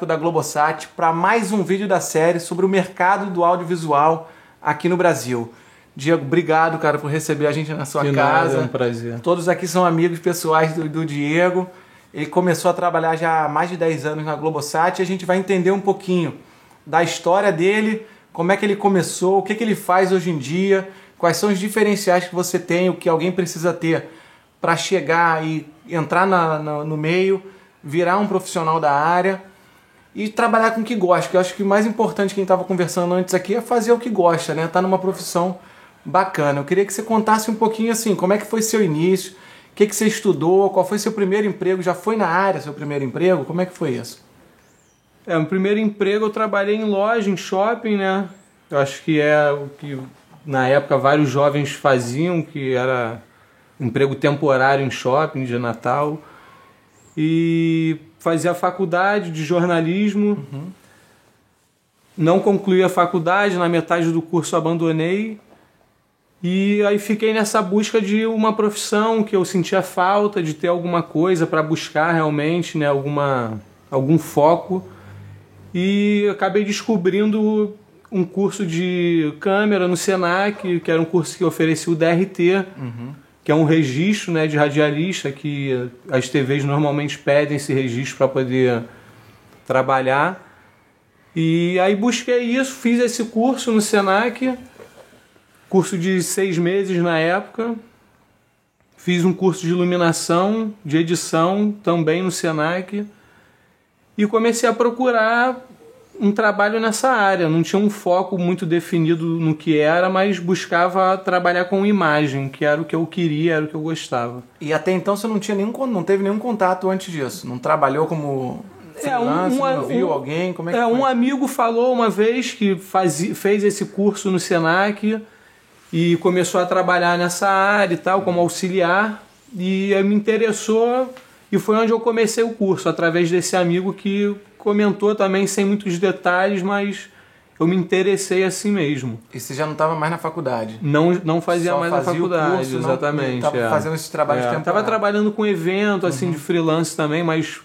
da Globosat para mais um vídeo da série sobre o mercado do audiovisual aqui no Brasil. Diego, obrigado, cara, por receber a gente na sua casa. É um prazer. Todos aqui são amigos pessoais do Diego. Ele começou a trabalhar já há mais de 10 anos na Globosat e a gente vai entender um pouquinho da história dele, como é que ele começou, o que ele faz hoje em dia, quais são os diferenciais que você tem, o que alguém precisa ter para chegar e entrar no meio, virar um profissional da área e trabalhar com o que gosta. Que eu acho que o mais importante, quem estava conversando antes aqui, é fazer o que gosta, né? Tá numa profissão bacana. Eu queria que você contasse um pouquinho assim, como é que foi seu início, o que você estudou, qual foi seu primeiro emprego, já foi na área seu primeiro emprego, como é que foi isso? No primeiro emprego eu trabalhei em loja, em shopping, né? Eu acho que é o que na época vários jovens faziam, que era emprego temporário em shopping de Natal. E fazia faculdade de jornalismo. Não concluí a faculdade, na metade do curso abandonei. E aí fiquei nessa busca de uma profissão que eu sentia falta, de ter alguma coisa para buscar realmente, né? Algum foco. E acabei descobrindo um curso de câmera no Senac, que era um curso que oferecia o DRT, que é um registro, né, de radialista, que as TVs normalmente pedem esse registro para poder trabalhar. E aí busquei isso, fiz esse curso no Senac, curso de 6 meses na época. Fiz um curso de iluminação, de edição, também no Senac. E comecei a procurar um trabalho nessa área. Não tinha um foco muito definido no que era, mas buscava trabalhar com imagem, que era o que eu queria, era o que eu gostava. E até então você não teve nenhum contato antes disso? Não trabalhou como freelancer, não viu alguém? Como é que foi? Um amigo falou uma vez que fez esse curso no Senac e começou a trabalhar nessa área e tal, como auxiliar. E me interessou e foi onde eu comecei o curso, através desse amigo que comentou também sem muitos detalhes, mas eu me interessei assim mesmo. E você já não estava mais na faculdade? Não fazia Só mais fazia na faculdade, o curso, exatamente. Estava fazendo esse trabalho de temporada. Estava trabalhando com evento, assim, de freelance também, mas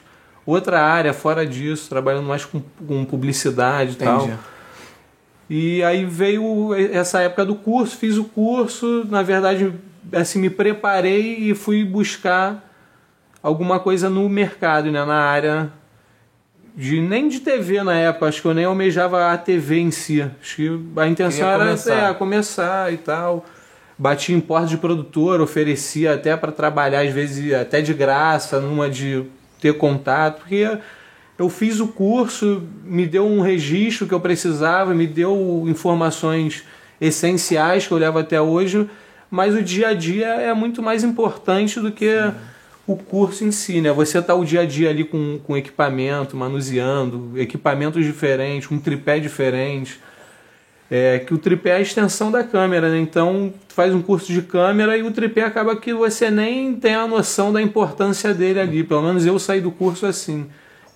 outra área fora disso, trabalhando mais com publicidade e tal. E aí veio essa época do curso, fiz o curso, na verdade, assim, me preparei e fui buscar alguma coisa no mercado, né, na área nem de TV na época, acho que eu nem almejava a TV em si. Acho que a intenção era começar e tal. Batia em porta de produtor, oferecia até para trabalhar, às vezes até de graça, numa de ter contato, porque eu fiz o curso, me deu um registro que eu precisava, me deu informações essenciais que eu levo até hoje, mas o dia a dia é muito mais importante do que o curso em si, né? Você tá o dia a dia ali com equipamento, manuseando, equipamentos diferentes, um tripé diferente. Que o tripé é a extensão da câmera, né? Então, tu faz um curso de câmera e o tripé acaba que você nem tem a noção da importância dele ali. Pelo menos eu saí do curso assim.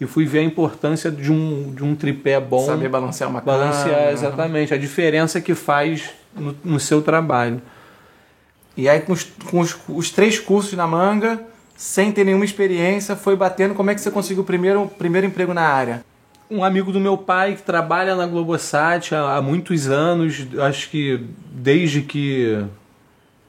E fui ver a importância de um tripé bom. Saber balancear uma câmera. Balancear, exatamente. A diferença que faz no seu trabalho. E aí, com os 3 cursos na manga, sem ter nenhuma experiência, foi batendo. Como é que você conseguiu o primeiro emprego na área? Um amigo do meu pai que trabalha na Globosat há muitos anos, acho que desde que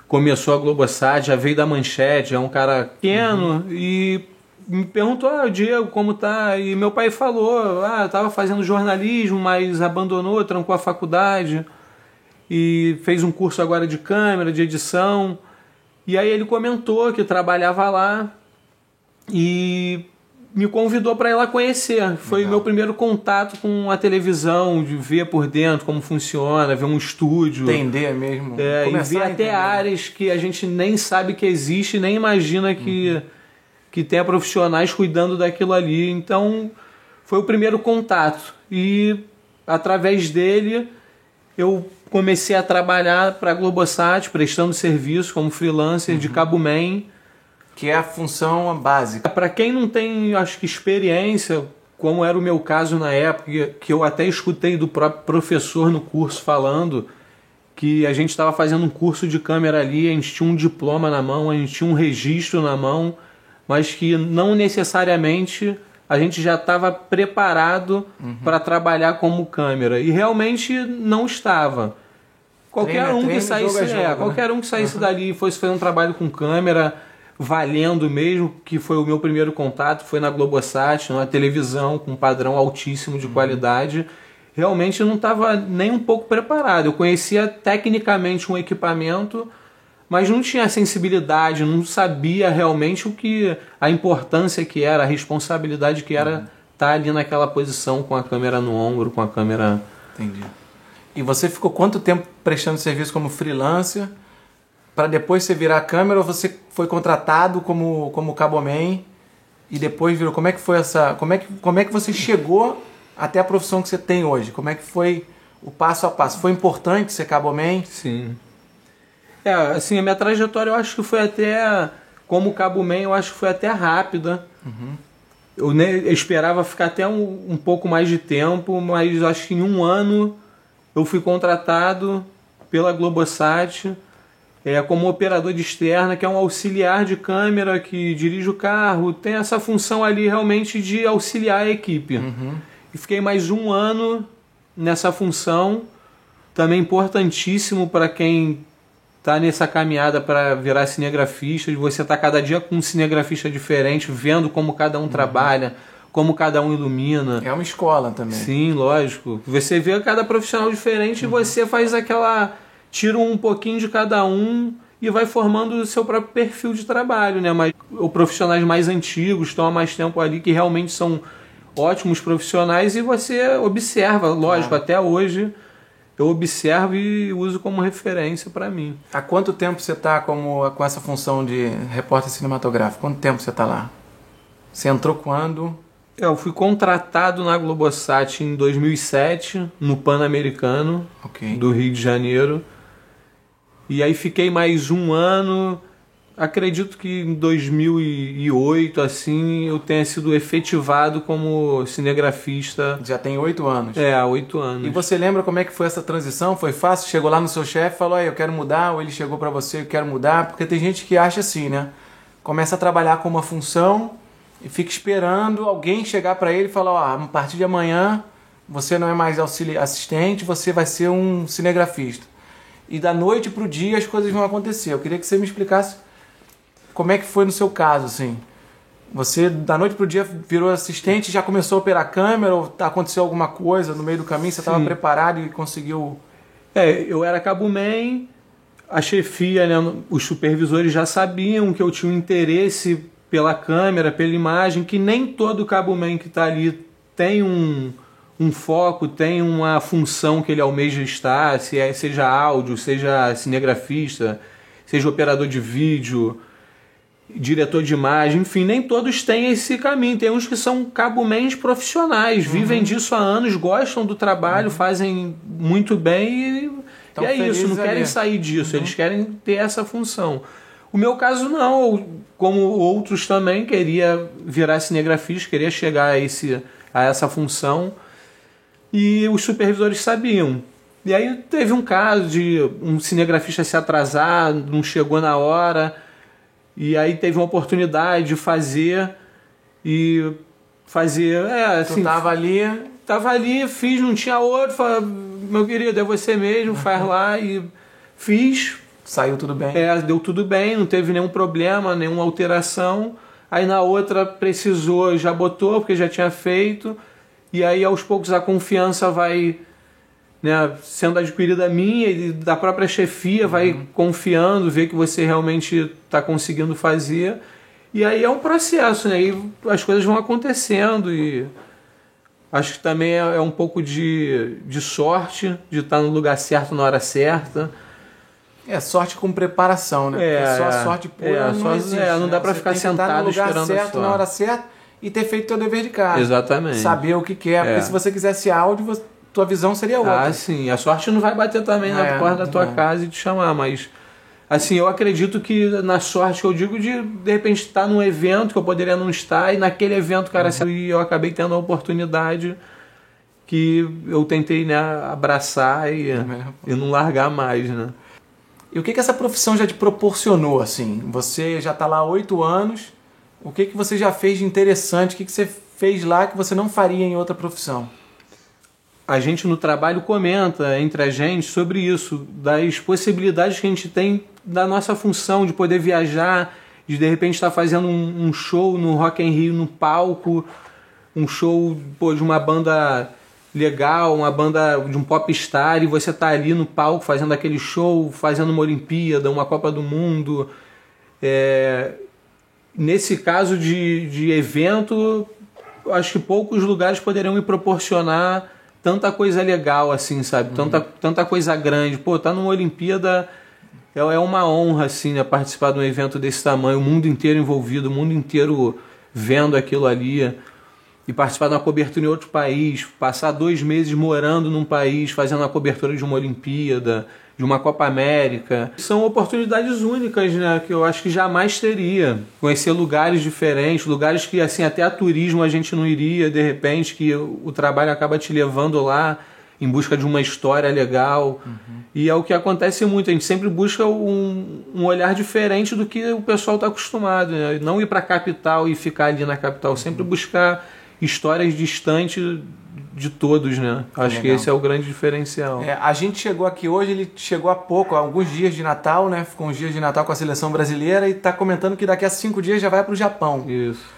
começou a Globosat, já veio da Manchete, é um cara pequeno, e me perguntou, Diego, como tá? E meu pai falou, tava fazendo jornalismo, mas abandonou, trancou a faculdade, e fez um curso agora de câmera, de edição. E aí ele comentou que trabalhava lá e me convidou para ir lá conhecer. Foi o meu primeiro contato com a televisão, de ver por dentro como funciona, ver um estúdio. Entender mesmo. E ver até áreas que a gente nem sabe que existe, nem imagina que tenha profissionais cuidando daquilo ali. Então, foi o primeiro contato. E, através dele, eu comecei a trabalhar para a Globosat, prestando serviço como freelancer de Cabo Man. Que é a função básica. Para quem não tem, acho que, experiência, como era o meu caso na época, que eu até escutei do próprio professor no curso falando que a gente estava fazendo um curso de câmera ali, a gente tinha um diploma na mão, a gente tinha um registro na mão, mas que não necessariamente a gente já estava preparado para trabalhar como câmera. E realmente não estava. Qualquer um que saísse dali e fosse fazer um trabalho com câmera, valendo mesmo, que foi o meu primeiro contato, foi na Globosat, na televisão, com um padrão altíssimo de qualidade, realmente eu não estava nem um pouco preparado. Eu conhecia tecnicamente um equipamento, mas não tinha sensibilidade, não sabia realmente a importância que era, a responsabilidade que era estar ali naquela posição com a câmera no ombro, com a câmera... Entendi. E você ficou quanto tempo prestando serviço como freelancer para depois você virar câmera, ou você foi contratado como caboman e depois virou? Como é que foi como é que você chegou até a profissão que você tem hoje? Como é que foi o passo a passo? Foi importante ser caboman? Sim. Assim, a minha trajetória eu acho que foi até, como caboman, eu acho que foi até rápida. Eu esperava ficar até um pouco mais de tempo, mas acho que em 1 ano eu fui contratado pela Globosat como operador de externa, que é um auxiliar de câmera que dirige o carro, tem essa função ali realmente de auxiliar a equipe. E fiquei mais 1 ano nessa função, também importantíssimo para quem está nessa caminhada para virar cinegrafista, de você estar cada dia com um cinegrafista diferente, vendo como cada um trabalha, como cada um ilumina. É uma escola também. Sim, lógico. Você vê cada profissional diferente e você faz tira um pouquinho de cada um e vai formando o seu próprio perfil de trabalho, né? Mas os profissionais mais antigos estão há mais tempo ali, que realmente são ótimos profissionais, e você observa, lógico, até hoje eu observo e uso como referência para mim. Há quanto tempo você está com essa função de repórter cinematográfico? Quanto tempo você está lá? Você entrou quando? Eu fui contratado na Globosat em 2007, no Pan-Americano, do Rio de Janeiro. E aí fiquei mais 1 ano. Acredito que em 2008, assim, eu tenha sido efetivado como cinegrafista. Já tem 8 anos. 8 anos. E você lembra como é que foi essa transição? Foi fácil? Chegou lá no seu chefe e falou, eu quero mudar, ou ele chegou para você, eu quero mudar? Porque tem gente que acha assim, né? Começa a trabalhar com uma função e fica esperando alguém chegar para ele e falar, a partir de amanhã você não é mais assistente, você vai ser um cinegrafista. E da noite para o dia as coisas vão acontecer. Eu queria que você me explicasse como é que foi no seu caso, assim. Você, da noite para o dia, virou assistente, já começou a operar a câmera, ou aconteceu alguma coisa no meio do caminho, você estava preparado e conseguiu... Eu era caboman, a chefia, né, os supervisores já sabiam que eu tinha um interesse pela câmera, pela imagem, que nem todo caboman que está ali tem um foco, tem uma função que ele almeja estar, seja áudio, seja cinegrafista, seja operador de vídeo, diretor de imagem, enfim, nem todos têm esse caminho. Tem uns que são cabomans profissionais, vivem disso há anos, gostam do trabalho, fazem muito bem e é isso, não querem sair disso, eles querem ter essa função. O meu caso não, como outros também, queria virar cinegrafista, queria chegar a essa função, e os supervisores sabiam. E aí teve um caso de um cinegrafista se atrasar, não chegou na hora, e aí teve uma oportunidade de fazer. Assim, tava ali, fiz, não tinha outro, falei, meu querido, é você mesmo, faz lá, e fiz. Saiu tudo bem? Deu tudo bem, não teve nenhum problema, nenhuma alteração. Aí na outra precisou, já botou, porque já tinha feito. E aí aos poucos a confiança vai, né, sendo adquirida minha e da própria chefia, vai confiando, vê que você realmente está conseguindo fazer. E aí é um processo, né? E as coisas vão acontecendo e acho que também é um pouco de sorte, de estar no lugar certo na hora certa. Sorte com preparação, né? Porque só sorte pura não existe. Não dá para ficar sentado esperando no lugar certo, na hora certa, e ter feito teu dever de casa. Exatamente. Saber o que quer. Porque se você quisesse áudio, tua visão seria outra. Sim. A sorte não vai bater também na porta da tua casa e te chamar, mas... Assim, eu acredito que na sorte que eu digo de repente estar num evento que eu poderia não estar, e naquele evento, cara, e eu acabei tendo a oportunidade que eu tentei, né, abraçar e não largar mais, né? E o que essa profissão já te proporcionou, assim? Você já está lá há 8 anos, o que você já fez de interessante? O que você fez lá que você não faria em outra profissão? A gente no trabalho comenta entre a gente sobre isso, das possibilidades que a gente tem da nossa função de poder viajar, de repente estar fazendo um show no Rock in Rio no palco, um show de uma banda legal, uma banda de um popstar, e você tá ali no palco fazendo aquele show, fazendo uma Olimpíada, uma Copa do Mundo. Nesse caso de evento, acho que poucos lugares poderiam me proporcionar tanta coisa legal assim, sabe? Tanta coisa grande. Pô, tá numa Olimpíada é uma honra, assim, né? Participar de um evento desse tamanho, o mundo inteiro envolvido, o mundo inteiro vendo aquilo ali, e participar de uma cobertura em outro país, passar 2 meses morando num país, fazendo a cobertura de uma Olimpíada, de uma Copa América. São oportunidades únicas, né? Que eu acho que jamais teria. Conhecer lugares diferentes, lugares que assim até a turismo a gente não iria, de repente, que o trabalho acaba te levando lá em busca de uma história legal. E é o que acontece muito, a gente sempre busca um olhar diferente do que o pessoal está acostumado, né? Não ir para a capital e ficar ali na capital, sempre buscar histórias distantes de todos, né? Acho que esse é o grande diferencial. A gente chegou aqui hoje, ele chegou há pouco, há alguns dias de Natal, né? Ficou uns dias de Natal com a seleção brasileira e está comentando que daqui a 5 dias já vai para o Japão. Isso.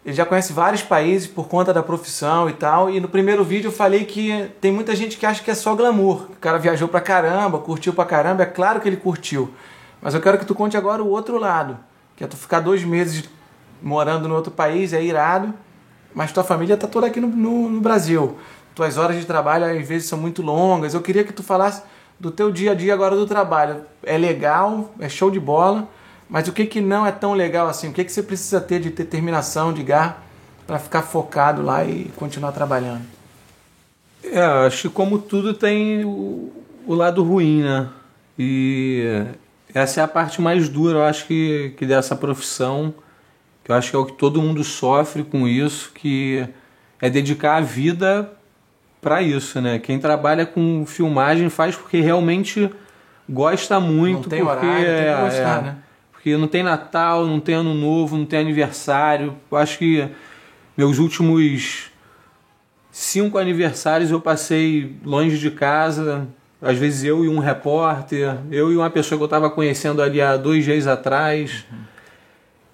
Ele já conhece vários países por conta da profissão e tal, e no primeiro vídeo eu falei que tem muita gente que acha que é só glamour. O cara viajou pra caramba, curtiu pra caramba, é claro que ele curtiu. Mas eu quero que tu conte agora o outro lado, que é tu ficar 2 meses morando no outro país, é irado, mas tua família tá toda aqui no Brasil. Tuas horas de trabalho às vezes são muito longas. Eu queria que tu falasse do teu dia a dia agora do trabalho. É legal, é show de bola, mas o que não é tão legal assim? O que você precisa ter de determinação, de garra, para ficar focado lá e continuar trabalhando? Acho que como tudo tem o lado ruim, né? E essa é a parte mais dura, eu acho que dessa profissão, que eu acho que é o que todo mundo sofre com isso, que é dedicar a vida para isso, né? Quem trabalha com filmagem faz porque realmente gosta muito. Não tem horário, tem que gostar, né? Porque não tem Natal, não tem Ano Novo, não tem aniversário. Eu acho que meus últimos 5 aniversários eu passei longe de casa. Às vezes eu e um repórter, eu e uma pessoa que eu estava conhecendo ali há 2 dias atrás.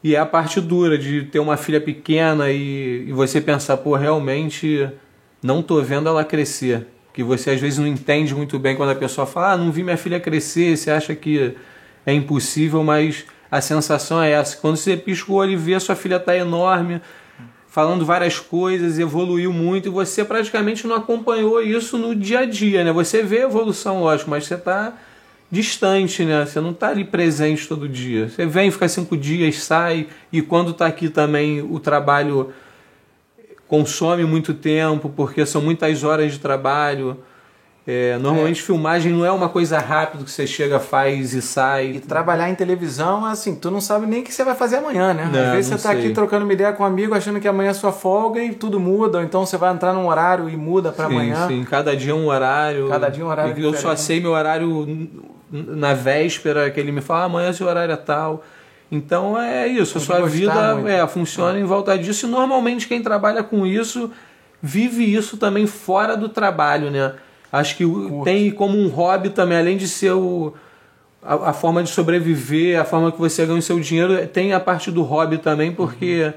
E é a parte dura de ter uma filha pequena e você pensar, pô, realmente não tô vendo ela crescer. Que você às vezes não entende muito bem quando a pessoa fala, não vi minha filha crescer, você acha que é impossível, mas a sensação é essa. Quando você pisca o olho e vê a sua filha tá enorme, falando várias coisas, evoluiu muito, e você praticamente não acompanhou isso no dia a dia, né? Você vê a evolução, lógico, mas você tá distante, né? Você não tá ali presente todo dia. Você vem, fica 5 dias, sai, e quando tá aqui também o trabalho consome muito tempo, porque são muitas horas de trabalho. Normalmente filmagem não é uma coisa rápida que você chega, faz e sai. E trabalhar em televisão, assim, tu não sabe nem o que você vai fazer amanhã, né? Não, às vezes você tá aqui trocando uma ideia com um amigo, achando que amanhã é sua folga e tudo muda, ou então você vai entrar num horário e muda para amanhã. Sim, cada dia um horário. Cada dia um horário diferente. Eu só sei meu horário na véspera, que ele me fala, amanhã seu horário é tal. Então é isso, a sua vida funciona em volta disso, e normalmente quem trabalha com isso vive isso também fora do trabalho, né? Acho que tem como um hobby também, além de ser a forma de sobreviver, a forma que você ganha o seu dinheiro, tem a parte do hobby também, porque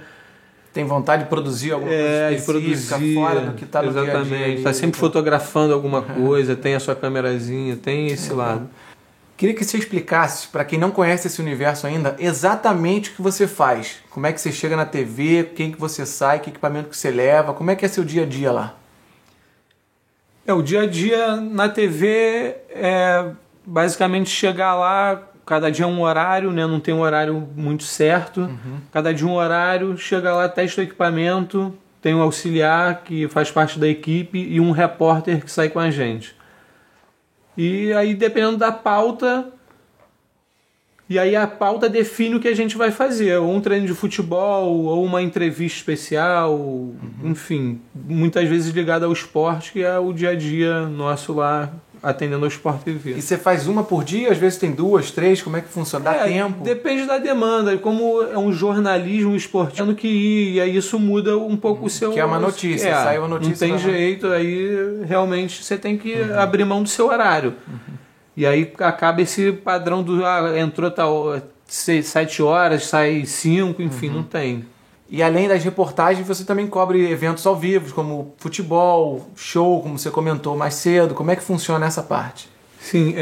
tem vontade de produzir alguma coisa específica fora do que está no dia a dia. Exatamente, está sempre fotografando alguma coisa, tem a sua câmerazinha, tem esse lado. Queria que você explicasse, para quem não conhece esse universo ainda, exatamente o que você faz. Como é que você chega na TV, quem que você sai, que equipamento que você leva, como é que é seu dia a dia lá? O dia a dia na TV é basicamente chegar lá, cada dia um horário, né? Não tem um horário muito certo. Cada dia um horário, chega lá, testa o equipamento, tem um auxiliar que faz parte da equipe e um repórter que sai com a gente. E aí, dependendo da pauta, e aí a pauta define o que a gente vai fazer, ou um treino de futebol, ou uma entrevista especial, enfim, muitas vezes ligado ao esporte, que é o dia a dia nosso lá, atendendo ao Sport TV. E você faz uma por dia? Às vezes tem 2, 3? Como é que funciona? Dá tempo? Depende da demanda. Como é um jornalismo esportivo que ir, e aí isso muda um pouco o seu... Que é uma notícia, saiu a notícia. Não tem jeito, aí realmente você tem que abrir mão do seu horário. E aí acaba esse padrão do... entrou tal 7 horas, sai 5, enfim, não tem. E além das reportagens, você também cobre eventos ao vivo, como futebol, show, como você comentou mais cedo. Como é que funciona essa parte? Sim,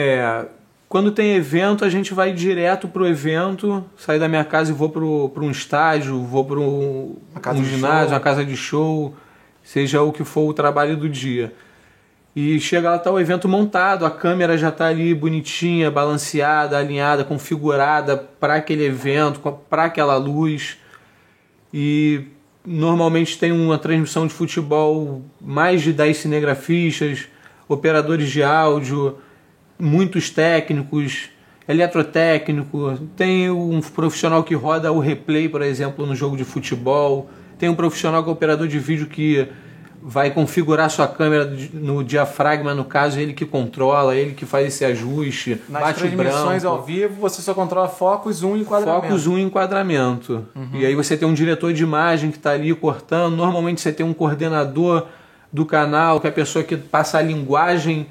quando tem evento, a gente vai direto pro evento, saio da minha casa e vou para um estádio, vou para um ginásio, uma casa de show, seja o que for o trabalho do dia. E chega lá, tá o evento montado, a câmera já tá ali bonitinha, balanceada, alinhada, configurada para aquele evento, para aquela luz. E normalmente tem uma transmissão de futebol, mais de 10 cinegrafistas, operadores de áudio, muitos técnicos, eletrotécnico, tem um profissional que roda o replay, por exemplo, no jogo de futebol, tem um profissional que é operador de vídeo que vai configurar sua câmera no diafragma, no caso, ele que controla, ele que faz esse ajuste, nas bate o branco. Nas transmissões ao vivo, você só controla foco, zoom e enquadramento. Foco, zoom e enquadramento. E aí você tem um diretor de imagem que está ali cortando. Normalmente você tem um coordenador do canal, que é a pessoa que passa a linguagem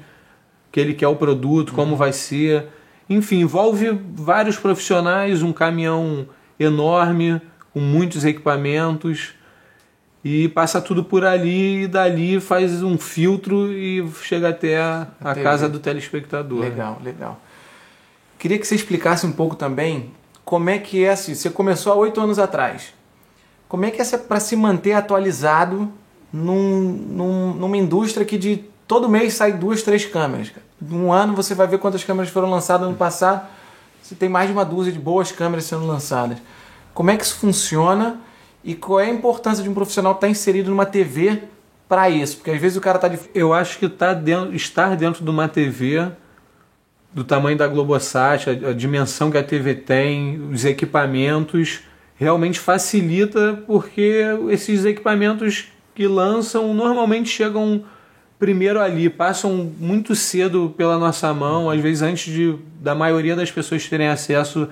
que ele quer o produto, como vai ser. Enfim, envolve vários profissionais, um caminhão enorme, com muitos equipamentos, e passa tudo por ali, e dali faz um filtro e chega até a casa do telespectador. Legal, legal. Queria que você explicasse um pouco também como é que é assim, você começou há 8 anos atrás. Como é que é para se manter atualizado numa indústria que de todo mês sai 2, 3 câmeras? Um ano você vai ver quantas câmeras foram lançadas ano passado, você tem mais de uma dúzia de boas câmeras sendo lançadas. Como é que isso funciona? E qual é a importância de um profissional estar inserido numa TV para isso? Porque às vezes o cara está... Eu acho que estar dentro de uma TV do tamanho da Globosat, a dimensão que a TV tem, os equipamentos, realmente facilita, porque esses equipamentos que lançam normalmente chegam primeiro ali, passam muito cedo pela nossa mão, às vezes antes da maioria das pessoas terem acesso.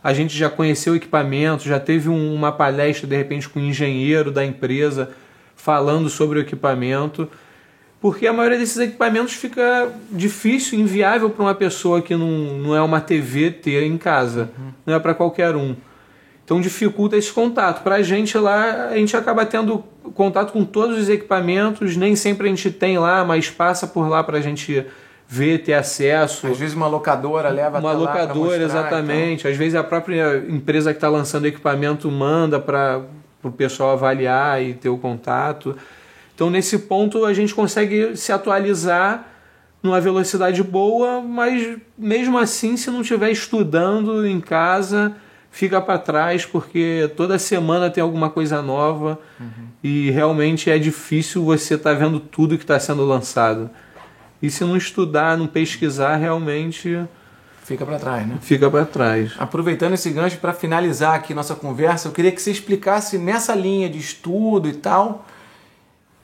A gente já conheceu o equipamento, já teve uma palestra, de repente, com o engenheiro da empresa falando sobre o equipamento, porque a maioria desses equipamentos fica difícil, inviável para uma pessoa que não é uma TV ter em casa, não é para qualquer um. Então dificulta esse contato. Para a gente lá, a gente acaba tendo contato com todos os equipamentos, nem sempre a gente tem lá, mas passa por lá para a gente ver, ter acesso. Às vezes uma locadora leva até lá. Uma locadora, exatamente. Então... Às vezes a própria empresa que está lançando o equipamento manda para o pessoal avaliar e ter o contato. Então nesse ponto a gente consegue se atualizar numa velocidade boa, mas mesmo assim, se não estiver estudando em casa, fica para trás, porque toda semana tem alguma coisa nova e realmente é difícil você estar vendo tudo que está sendo lançado. E se não estudar, não pesquisar, realmente... Fica para trás, né? Fica para trás. Aproveitando esse gancho para finalizar aqui nossa conversa, eu queria que você explicasse nessa linha de estudo e tal,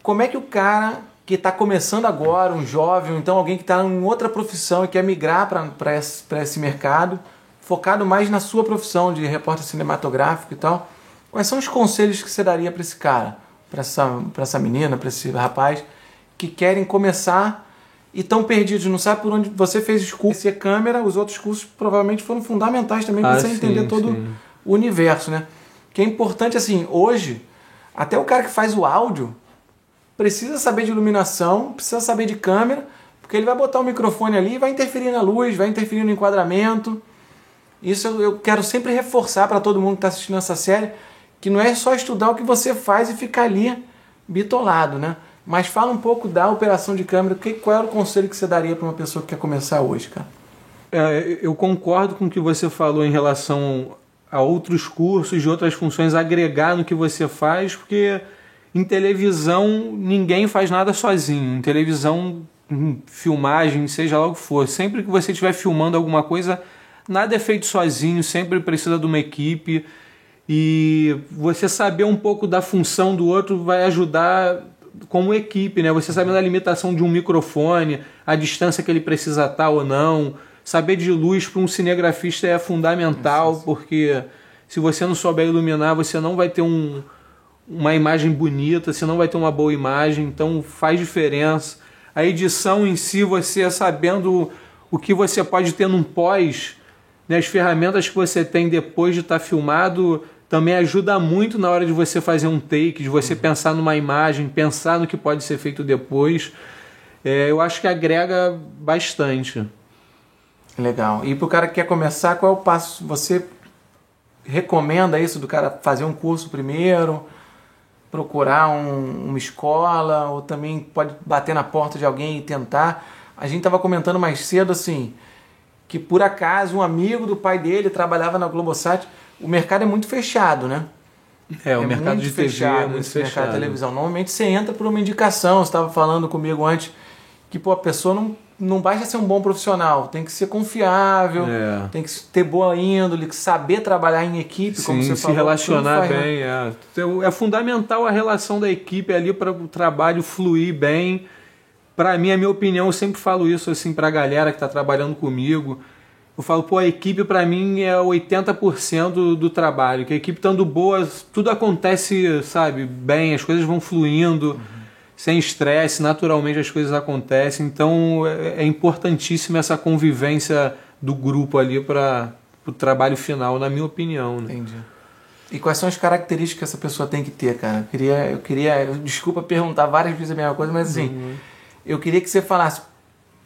como é que o cara que está começando agora, um jovem, ou então alguém que está em outra profissão e quer migrar para esse mercado, focado mais na sua profissão de repórter cinematográfico e tal, quais são os conselhos que você daria para esse cara, para essa menina, para esse rapaz, que querem começar e estão perdidos, não sabe por onde você fez os cursos, a câmera, os outros cursos provavelmente foram fundamentais também para você entender todo o universo, né? Que é importante, assim, hoje, até o cara que faz o áudio precisa saber de iluminação, precisa saber de câmera, porque ele vai botar o microfone ali e vai interferir na luz, vai interferir no enquadramento. Isso eu quero sempre reforçar para todo mundo que está assistindo essa série, que não é só estudar o que você faz e ficar ali bitolado, né? Mas fala um pouco da operação de câmera. Qual era o conselho que você daria para uma pessoa que quer começar hoje, cara? Eu concordo com o que você falou em relação a outros cursos e outras funções, agregar no que você faz, porque em televisão ninguém faz nada sozinho. Em televisão, filmagem, seja lá o que for, sempre que você estiver filmando alguma coisa, nada é feito sozinho, sempre precisa de uma equipe. E você saber um pouco da função do outro vai ajudar como equipe, né? Você sabendo a limitação de um microfone, a distância que ele precisa estar ou não. Saber de luz para um cinegrafista é fundamental, porque se você não souber iluminar, você não vai ter uma imagem bonita, você não vai ter uma boa imagem, então faz diferença. A edição em si, você sabendo o que você pode ter num pós, né, as ferramentas que você tem depois de estar filmado, também ajuda muito na hora de você fazer um take, de você pensar numa imagem, pensar no que pode ser feito depois. Eu acho que agrega bastante. Legal. E para o cara que quer começar, qual é o passo? Você recomenda isso do cara fazer um curso primeiro, procurar uma escola, ou também pode bater na porta de alguém e tentar? A gente estava comentando mais cedo assim, que por acaso um amigo do pai dele trabalhava na Globosat. O mercado é muito fechado, né? O mercado de TV é muito fechado. Mercado de televisão. Normalmente você entra por uma indicação. Você estava falando comigo antes que a pessoa não basta ser um bom profissional, tem que ser confiável, tem que ter boa índole, saber trabalhar em equipe, como você falou. Se relacionar bem. É fundamental a relação da equipe ali para o trabalho fluir bem. Para mim, a minha opinião, eu sempre falo isso assim para a galera que está trabalhando comigo. Eu falo, a equipe para mim é 80% do trabalho. Que a equipe estando boa, tudo acontece, sabe, bem, as coisas vão fluindo, sem estresse, naturalmente as coisas acontecem. Então é importantíssima essa convivência do grupo ali para o trabalho final, na minha opinião. Né? Entendi. E quais são as características que essa pessoa tem que ter, cara? Desculpa perguntar várias vezes a mesma coisa, mas assim, eu queria que você falasse,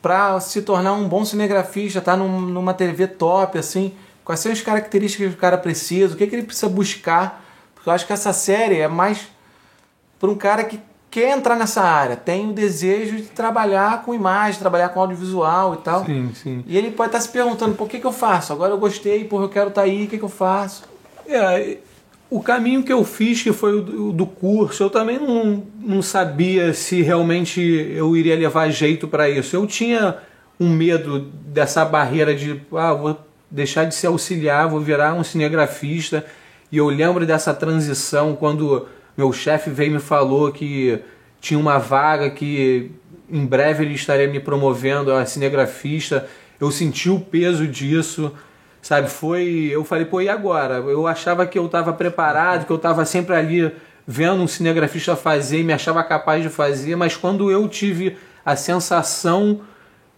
para se tornar um bom cinegrafista, tá numa TV top, assim, quais são as características que o cara precisa, o que ele precisa buscar? Porque eu acho que essa série é mais para um cara que quer entrar nessa área, tem o desejo de trabalhar com imagem, trabalhar com audiovisual e tal. Sim. E ele pode estar se perguntando, por que eu faço? Agora eu gostei, eu quero estar aí, o que eu faço? O caminho que eu fiz, que foi o do curso, eu também não sabia se realmente eu iria levar jeito para isso. Eu tinha um medo dessa barreira de, vou deixar de ser auxiliar, vou virar um cinegrafista. E eu lembro dessa transição quando meu chefe veio e me falou que tinha uma vaga que em breve ele estaria me promovendo a cinegrafista. Eu senti o peso disso. Sabe, eu falei, e agora? Eu achava que eu estava preparado, que eu estava sempre ali vendo um cinegrafista fazer e me achava capaz de fazer, mas quando eu tive a sensação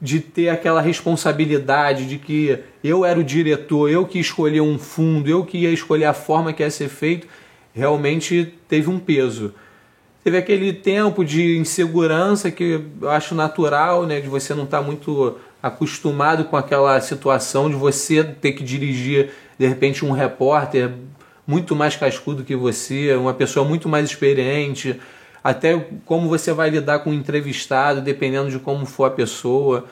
de ter aquela responsabilidade, de que eu era o diretor, eu que escolhia um fundo, eu que ia escolher a forma que ia ser feito, realmente teve um peso. Teve aquele tempo de insegurança que eu acho natural, né, de você não estar muito acostumado com aquela situação de você ter que dirigir, de repente, um repórter muito mais cascudo que você, uma pessoa muito mais experiente, até como você vai lidar com o entrevistado, dependendo de como for a pessoa.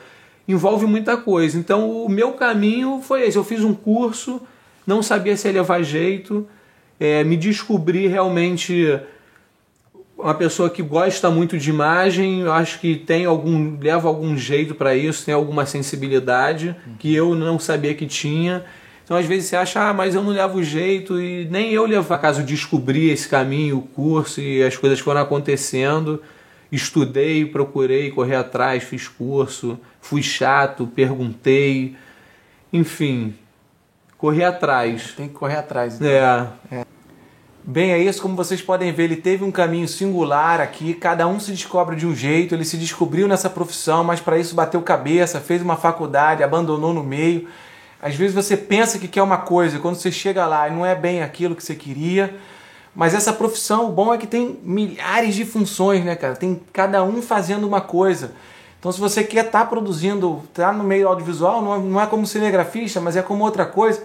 Envolve muita coisa. Então, o meu caminho foi esse. Eu fiz um curso, não sabia se ia levar jeito, me descobri realmente uma pessoa que gosta muito de imagem, eu acho que leva algum jeito para isso, tem alguma sensibilidade que eu não sabia que tinha. Então às vezes você acha, mas eu não levo jeito, e nem eu levar. Caso descobri esse caminho, o curso, e as coisas foram acontecendo, estudei, procurei, corri atrás, fiz curso, fui chato, perguntei, enfim, corri atrás. Tem que correr atrás. Então. Bem, é isso, como vocês podem ver, ele teve um caminho singular aqui, cada um se descobre de um jeito, ele se descobriu nessa profissão, mas para isso bateu cabeça, fez uma faculdade, abandonou no meio. Às vezes você pensa que quer uma coisa, quando você chega lá e não é bem aquilo que você queria, mas essa profissão, o bom é que tem milhares de funções, né, cara? Tem cada um fazendo uma coisa. Então se você quer estar produzindo, estar no meio audiovisual, não é como cinegrafista, mas é como outra coisa,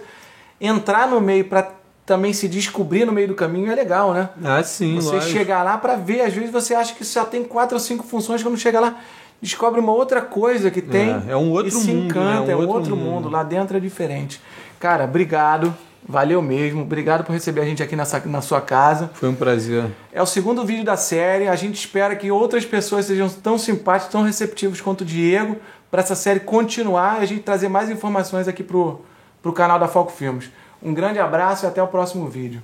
entrar no meio para também se descobrir no meio do caminho é legal, né? Sim, você lógico. chegar lá para ver, às vezes você acha que só tem 4 ou 5 funções, quando chega lá, descobre uma outra coisa que tem é um outro e se mundo, encanta, né? é um outro mundo. Lá dentro é diferente. Cara, obrigado, valeu mesmo, obrigado por receber a gente aqui na sua casa. Foi um prazer. É o segundo vídeo da série, a gente espera que outras pessoas sejam tão simpáticas, tão receptivas quanto o Diego, para essa série continuar e a gente trazer mais informações aqui pro canal da Foco Filmes. Um grande abraço e até o próximo vídeo.